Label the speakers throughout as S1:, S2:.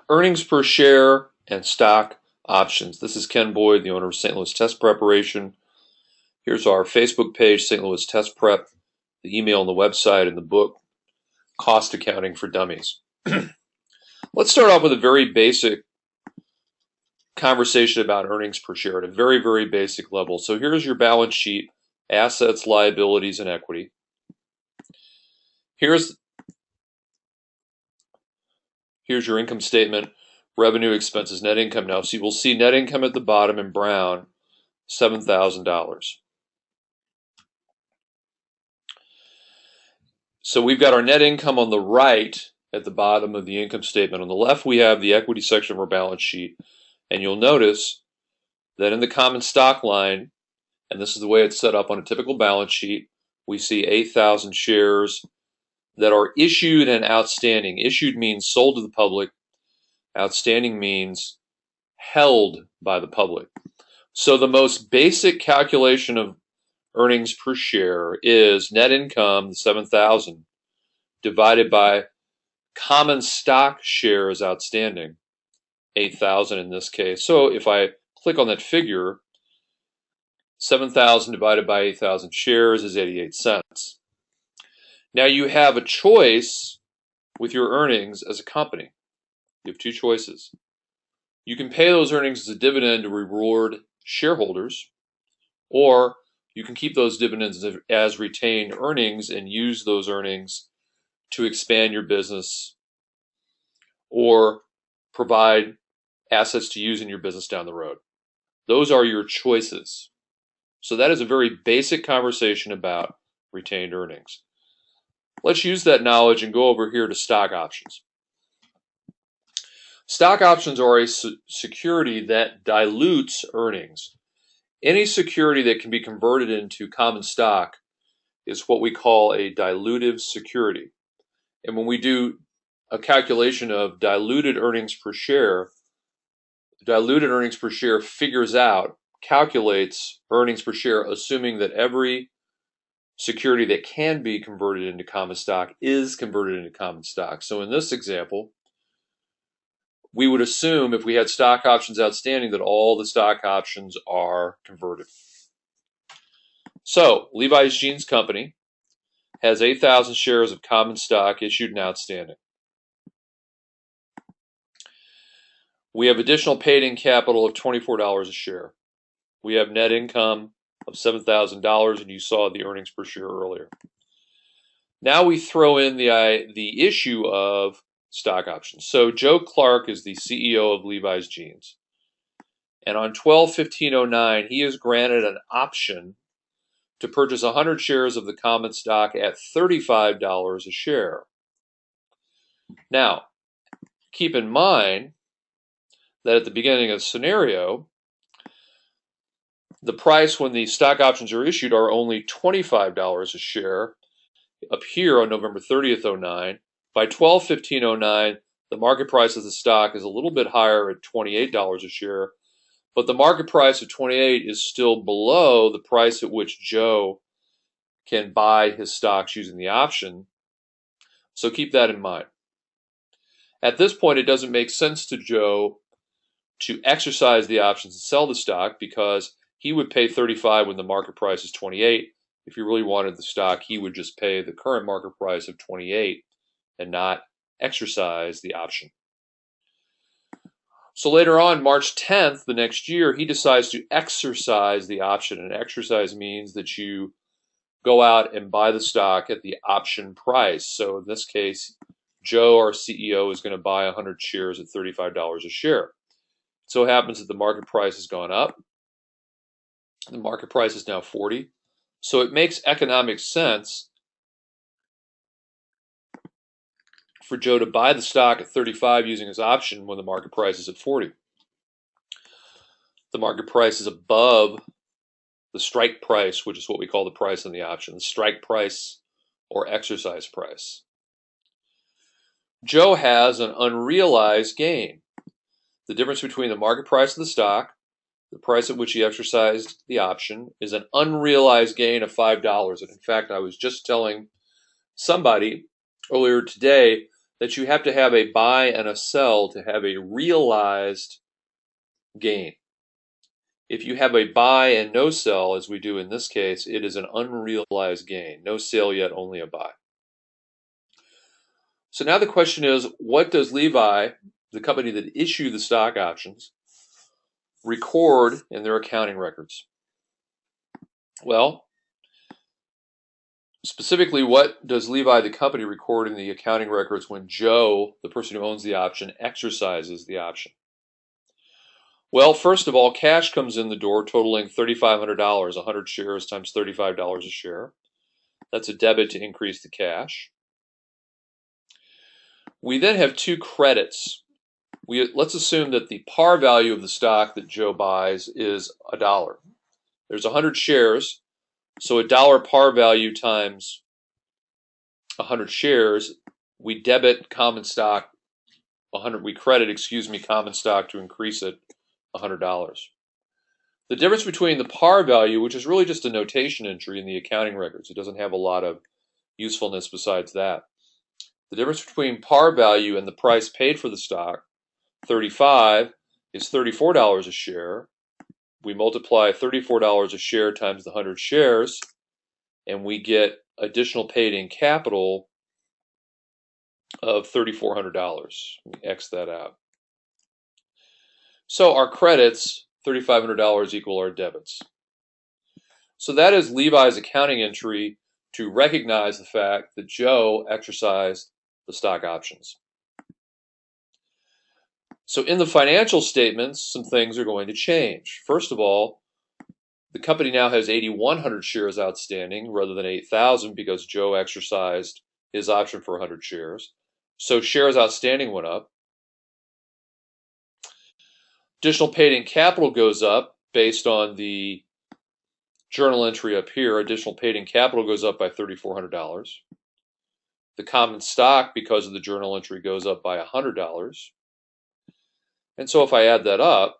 S1: Earnings per share and stock options. This is Ken Boyd, the owner of St. Louis Test Preparation. Here's our Facebook page, St. Louis Test Prep, the email and the website, and the book, Cost Accounting for Dummies. Let's start off with a very basic conversation about earnings per share at a very, very basic level. So here's your balance sheet, assets, liabilities, and equity. Here's your income statement, revenue, expenses, net income. Now, so you will see net income at the bottom in brown, $7,000. So we've got our net income on the right at the bottom of the income statement. On the left, we have the equity section of our balance sheet. And you'll notice that in the common stock line, and this is the way it's set up on a typical balance sheet, we see 8,000 shares that are issued and outstanding. Issued means sold to the public. Outstanding means held by the public. So the most basic calculation of earnings per share is net income, 7,000, divided by common stock shares outstanding, 8,000 in this case. So if I click on that figure, 7,000 divided by 8,000 shares is 88 cents. Now you have a choice with your earnings as a company. You have two choices. You can pay those earnings as a dividend to reward shareholders, or you can keep those dividends as retained earnings and use those earnings to expand your business or provide assets to use in your business down the road. Those are your choices. So that is a very basic conversation about retained earnings. Let's use that knowledge and go over here to stock options. Stock options are a security that dilutes earnings. Any security that can be converted into common stock is what we call a dilutive security. And when we do a calculation of diluted earnings per share calculates earnings per share, assuming that every security that can be converted into common stock is converted into common stock. So in this example, we would assume if we had stock options outstanding that all the stock options are converted. So Levi's Jeans Company has 8,000 shares of common stock issued and outstanding. We have additional paid-in capital of $24 a share. We have net income of $7,000, and you saw the earnings per share earlier. Now we throw in the issue of stock options. So Joe Clark is the CEO of Levi's Jeans. And on 12/15/09, he is granted an option to purchase 100 shares of the common stock at $35 a share. Now, keep in mind that at the beginning of the scenario, the price when the stock options are issued are only $25 a share up here on November 30th, 09. By 12/15/09, the market price of the stock is a little bit higher at $28 a share, but the market price of $28 is still below the price at which Joe can buy his stocks using the option. So keep that in mind. At this point, it doesn't make sense to Joe to exercise the options and sell the stock because he would pay $35 when the market price is $28. If he really wanted the stock, he would just pay the current market price of $28 and not exercise the option. So later on, March 10th, the next year, he decides to exercise the option. And exercise means that you go out and buy the stock at the option price. So in this case, Joe, our CEO, is going to buy 100 shares at $35 a share. So it happens that the market price has gone up. The market price is now 40. So it makes economic sense for Joe to buy the stock at 35 using his option when the market price is at 40. The market price is above the strike price, which is what we call the price on the option, the strike price or exercise price. Joe has an unrealized gain. The difference between the market price of the stock, the price at which he exercised the option, is an unrealized gain of $5. And in fact, I was just telling somebody earlier today that you have to have a buy and a sell to have a realized gain. If you have a buy and no sell, as we do in this case, it is an unrealized gain. No sale yet, only a buy. So now the question is, what does Levi, the company that issued the stock options, record in their accounting records? Well, specifically, what does Levi, the company, record in the accounting records when Joe, the person who owns the option, exercises the option? Well, first of all, cash comes in the door totaling $3,500, 100 shares times $35 a share. That's a debit to increase the cash. We then have two credits. Let's assume that the par value of the stock that Joe buys is $1. There's 100 shares, so $1 par value times 100 shares, we debit common stock 100. We credit, common stock to increase it $100. The difference between the par value, which is really just a notation entry in the accounting records, it doesn't have a lot of usefulness besides that. The difference between par value and the price paid for the stock, 35, is $34 a share. We multiply $34 a share times the 100 shares, and we get additional paid in capital of $3,400. X that out. So our credits, $3,500, equal our debits. So that is Levi's accounting entry to recognize the fact that Joe exercised the stock options. So in the financial statements, some things are going to change. First of all, the company now has 8,100 shares outstanding rather than 8,000 because Joe exercised his option for 100 shares. So shares outstanding went up. Additional paid in capital goes up based on the journal entry up here. Additional paid in capital goes up by $3,400. The common stock, because of the journal entry, goes up by $100. And so if I add that up,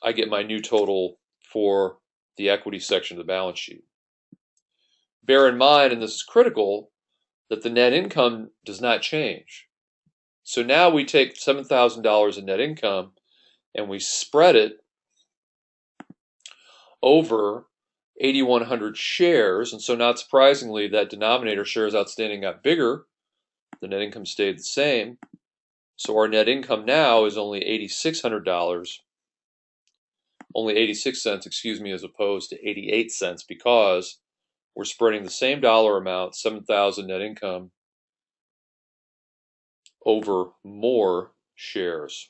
S1: I get my new total for the equity section of the balance sheet. Bear in mind, and this is critical, that the net income does not change. So now we take $7,000 in net income and we spread it over 8,100 shares. And so not surprisingly, that denominator, shares outstanding, got bigger. The net income stayed the same. So our net income now is only $8,600, only 86 cents, as opposed to 88 cents, because we're spreading the same dollar amount, 7,000 net income, over more shares.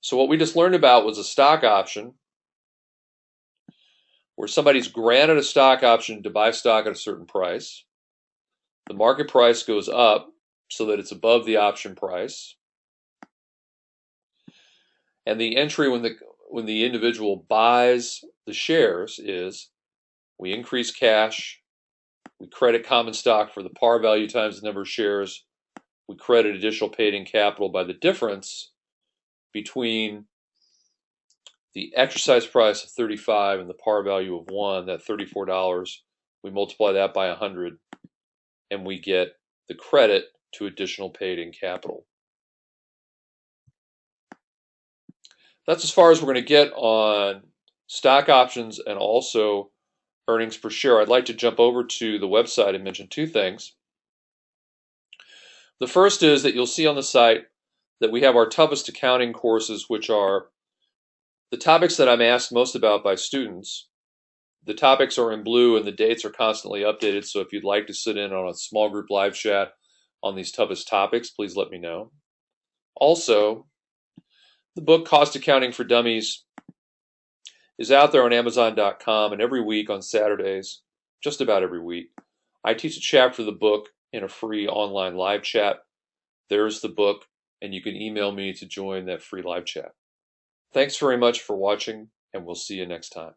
S1: So what we just learned about was a stock option, where somebody's granted a stock option to buy stock at a certain price. The market price goes up so that it's above the option price. And the entry when the individual buys the shares is, we increase cash, we credit common stock for the par value times the number of shares, we credit additional paid in capital by the difference between the exercise price of 35 and the par value of 1, that $34. We multiply that by 100, and we get the credit to additional paid in capital. That's as far as we're going to get on stock options and also earnings per share. I'd like to jump over to the website and mention two things. The first is that you'll see on the site that we have our toughest accounting courses, which are the topics that I'm asked most about by students. The topics are in blue and the dates are constantly updated, so if you'd like to sit in on a small group live chat on these toughest topics, please let me know. Also, the book Cost Accounting for Dummies is out there on Amazon.com, and every week on Saturdays, just about every week, I teach a chapter of the book in a free online live chat. There's the book, and you can email me to join that free live chat. Thanks very much for watching, and we'll see you next time.